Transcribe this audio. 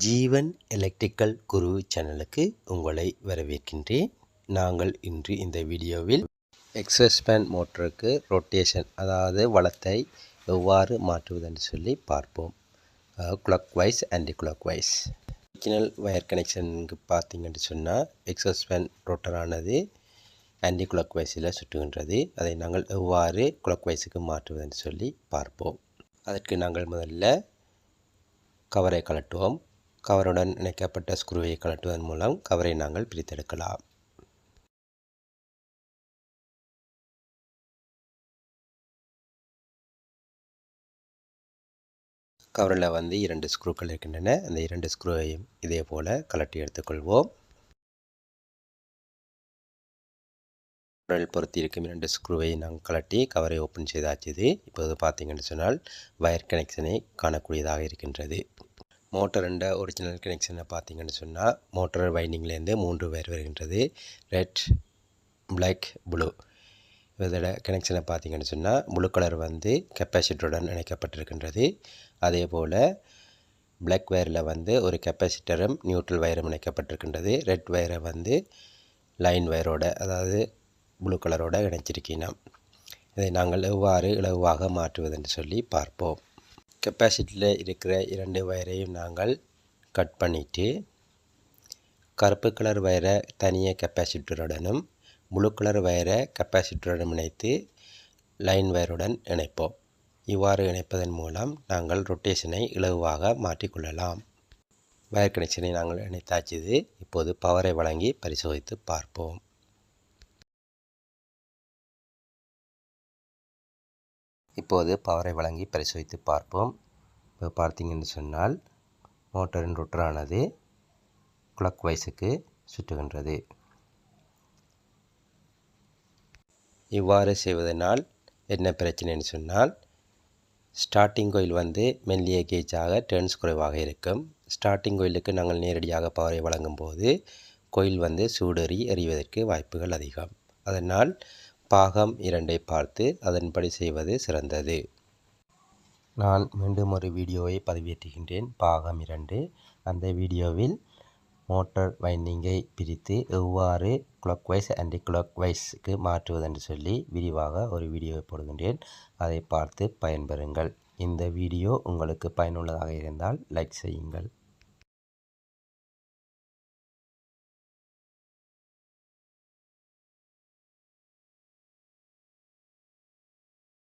ஜீவன் electrical குரு சேனலுக்கு உங்களை வரவேற்கின்றேன். நாங்கள் இன்று இந்த வீடியோவில் எக்ஸாஸ்ட் மோட்டருக்கு ரொட்டேஷன் அதாவது வளத்தை எவ்வாறு மாற்றுவதென்று சொல்லி பார்ப்போம். Clockwise anti clockwise. Original wire கனெக்ஷனுக்கு பார்த்தீங்கன்னு சொன்னால் எக்ஸாஸ்ட் ரோட்டரானது ஆன்டி கிளாக் வைஸில் சுற்றுகின்றது. அதை நாங்கள் எவ்வாறு கிளாக் வைஸுக்கு மாற்றுவதென்று சொல்லி பார்ப்போம். அதற்கு நாங்கள் முதல்ல கவரை கழட்டுவோம். கவருடன் இணைக்கப்பட்ட ஸ்க்ரூவை கழட்டுவதன் மூலம் கவரை நாங்கள் பிரித்தெடுக்கலாம். கவரில் இரண்டு ஸ்க்ரூக்கள் இருக்கின்றன. அந்த இரண்டு ஸ்க்ரூவையும் இதே போல் கழட்டி எடுத்துக்கொள்வோம். பொருத்தி இருக்கும் இரண்டு ஸ்க்ரூவை நாங்கள் கழட்டி கவரை ஓப்பன் செய்தாச்சுது. இப்போது பார்த்தீங்கன்னு சொன்னால் வயர் கனெக்ஷனை காணக்கூடியதாக இருக்கின்றது. மோட்டருண்ட ஒரிஜினல் கனெக்ஷனை பார்த்தீங்கன்னு சொன்னால் மோட்டர் வைண்டிங்லேருந்து 3 வயர் வருகின்றது. Red, black, blue. இதோட கனெக்ஷனை பார்த்தீங்கன்னு சொன்னால் ப்ளூ கலர் கெப்பாசிட்டருடன் இணைக்கப்பட்டிருக்கின்றது. அதே போல் பிளாக் வயரில் ஒரு கெப்பாசிட்டரும் நியூட்ரல் வயரும் இணைக்கப்பட்டிருக்கின்றது. ரெட் வயரை லைன் வயரோட அதாவது ப்ளூ கலரோட இணைச்சிருக்கணும். இதை நாங்கள் எவ்வாறு இலகுவாக மாற்றுவதென்று சொல்லி பார்ப்போம். கெப்பாசிட்டியில் இருக்கிற இரண்டு வயரையும் நாங்கள் கட் பண்ணிவிட்டு கருப்பு கலர் வயரை தனியாக கெப்பாசிட்டருடனும் ப்ளூ கலர் வயரை கெப்பாசிட்டருடன் இணைத்து லைன் வயருடன் இணைப்போம். இவ்வாறு இணைப்பதன் மூலம் நாங்கள் ரொட்டேஷனை இலகுவாக மாற்றிக்கொள்ளலாம். வயர் கனெக்ஷனை நாங்கள் இணைத்தாச்சுது. இப்போது பவரை வழங்கி பரிசோதித்து பார்ப்போம். இப்போது பவரை வழங்கி பரிசோதித்து பார்ப்போம். இப்போ பார்த்தீங்கன்னு சொன்னால் மோட்டரின் ரொட்டரானது கிளாக் வைஸுக்கு சுற்றுகின்றது. இவ்வாறு செய்வதனால் என்ன பிரச்சனைன்னு சொன்னால் ஸ்டார்டிங் கோயில் மெல்லிய கேஜாக டர்ன்ஸ் குறைவாக இருக்கும். ஸ்டார்டிங் கோயிலுக்கு நாங்கள் நேரடியாக பவரை வழங்கும் போது கோயில் சூடேறி எறிவதற்கு வாய்ப்புகள் அதிகம். அதனால் பாகம் 2ஐ பார்த்து அதன்படி செய்வது சிறந்தது. நான் மீண்டும் ஒரு வீடியோவை பதிவேற்றுகின்றேன். பாகம் 2. அந்த வீடியோவில் மோட்டார் வைண்டிங்கை பிரித்து எவ்வாறு கிளாக் வைஸ் ஆன்டி கிளாக் வைஸ்க்கு மாற்றுவதென்று சொல்லி விரிவாக ஒரு வீடியோவை போடுகின்றேன். அதை பார்த்து பயன்பெறுங்கள். இந்த வீடியோ உங்களுக்கு பயனுள்ளதாக இருந்தால் லைக் செய்யுங்கள்.